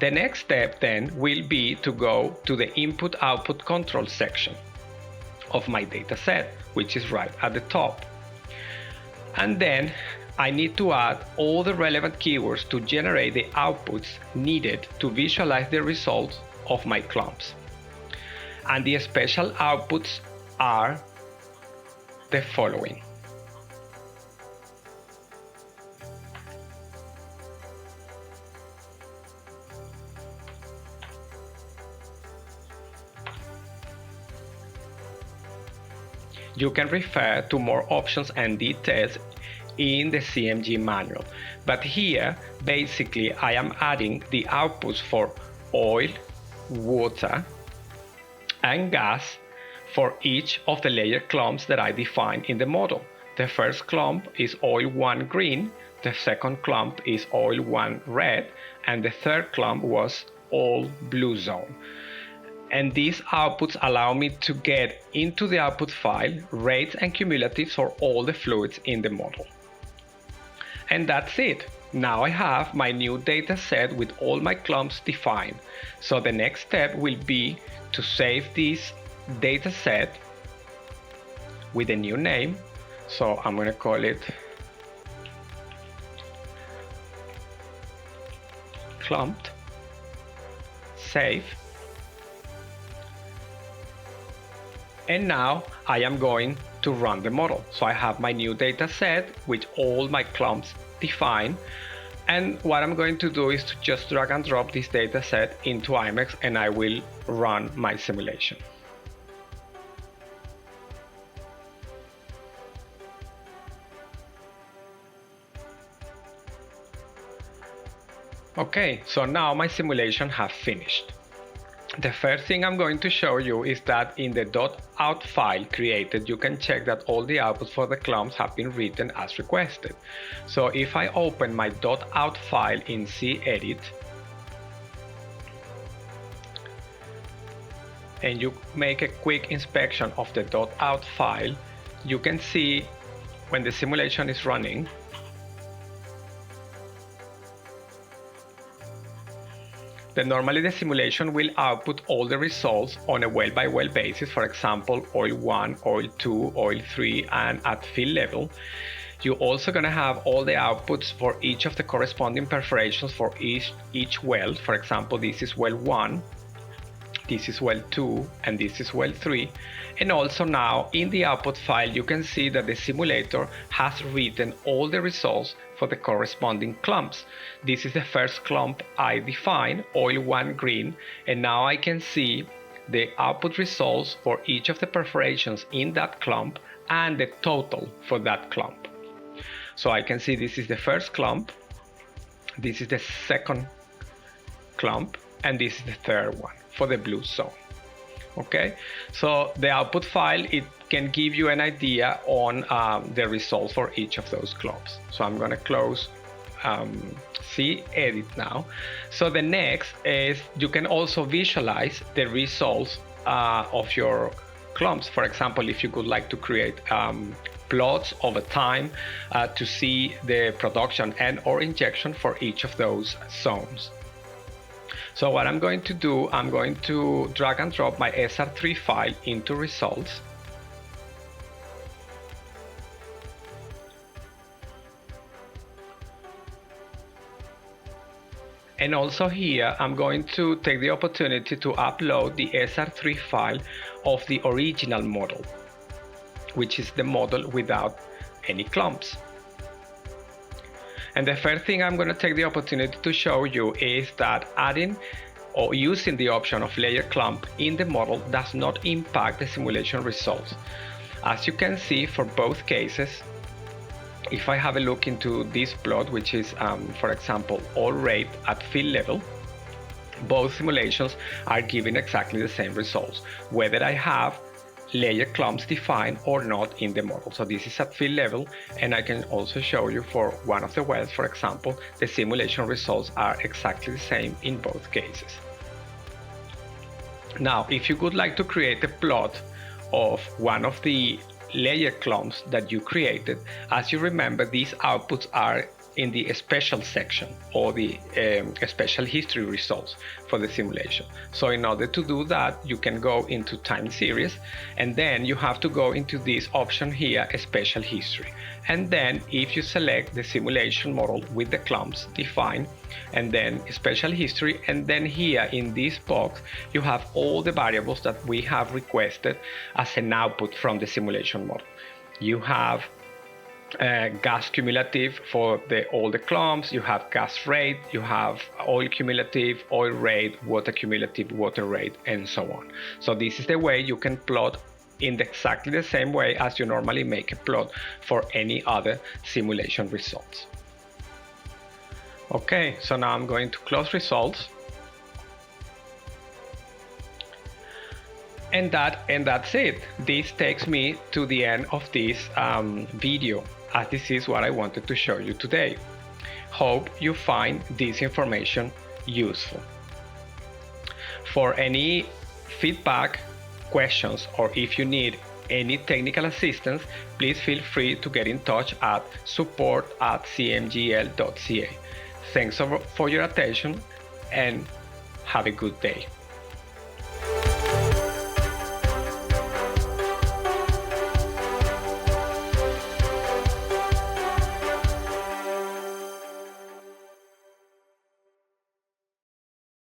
The next step then will be to go to the input-output control section of my dataset, which is right at the top. And then I need to add all the relevant keywords to generate the outputs needed to visualize the results of my clumps. And the special outputs are the following. You can refer to more options and details in the CMG manual, but here basically I am adding the outputs for oil, water and gas for each of the layer clumps that I define in the model. The first clump is oil 1 green, the second clump is oil 1 red, and the third clump was all blue zone. And these outputs allow me to get into the output file rates and cumulatives for all the fluids in the model. And that's it. Now I have my new data set with all my clumps defined. So the next step will be to save this data set with a new name. So I'm going to call it clumped, save. And now I am going to run the model. So I have my new data set with all my clumps defined. And what I'm going to do is to just drag and drop this data set into IMAX and I will run my simulation. Okay, so now my simulation has finished. The first thing I'm going to show you is that in the .out file created, you can check that all the outputs for the clumps have been written as requested. So if I open my .out file in cedit, and you make a quick inspection of the .out file, you can see when the simulation is running, then normally the simulation will output all the results on a well-by-well basis, for example, oil 1, oil 2, oil 3, and at fill level. You're also going to have all the outputs for each of the corresponding perforations for each well. For example, this is well 1, this is well 2, and this is well 3. And also now in the output file, you can see that the simulator has written all the results for the corresponding clumps. This is the first clump I define, oil 1 green, and now I can see the output results for each of the perforations in that clump and the total for that clump. So I can see this is the first clump, this is the second clump, and this is the third one for the blue zone. Okay, so the output file, it can give you an idea on the results for each of those clumps. So I'm going to close cedit now. So the next is you can also visualize the results of your clumps. For example, if you would like to create plots over time to see the production and or injection for each of those zones. So what I'm going to do, I'm going to drag and drop my SR3 file into results. And also here, I'm going to take the opportunity to upload the SR3 file of the original model, which is the model without any clumps. And the first thing I'm going to take the opportunity to show you is that adding or using the option of layer clump in the model does not impact the simulation results. As you can see for both cases, if I have a look into this plot, which is for example all rate at fill level, both simulations are giving exactly the same results, whether I have layer clumps defined or not in the model. So this is at fill level, and I can also show you for one of the wells, for example, the simulation results are exactly the same in both cases. Now, if you would like to create a plot of one of the layer clumps that you created, as you remember, these outputs are in the special section or the special history results for the simulation. So in order to do that, you can go into time series, and then you have to go into this option here, special history. And then if you select the simulation model with the clumps defined, and then special history, and then here in this box you have all the variables that we have requested as an output from the simulation model. You have gas cumulative for all the clumps, you have gas rate, you have oil cumulative, oil rate, water cumulative, water rate, and so on. So this is the way you can plot in exactly the same way as you normally make a plot for any other simulation results. Okay, so now I'm going to close results. And that's it. This takes me to the end of this video, as this is what I wanted to show you today. Hope you find this information useful. For any feedback, questions, or if you need any technical assistance, please feel free to get in touch at support@cmgl.ca. Thanks for your attention and have a good day.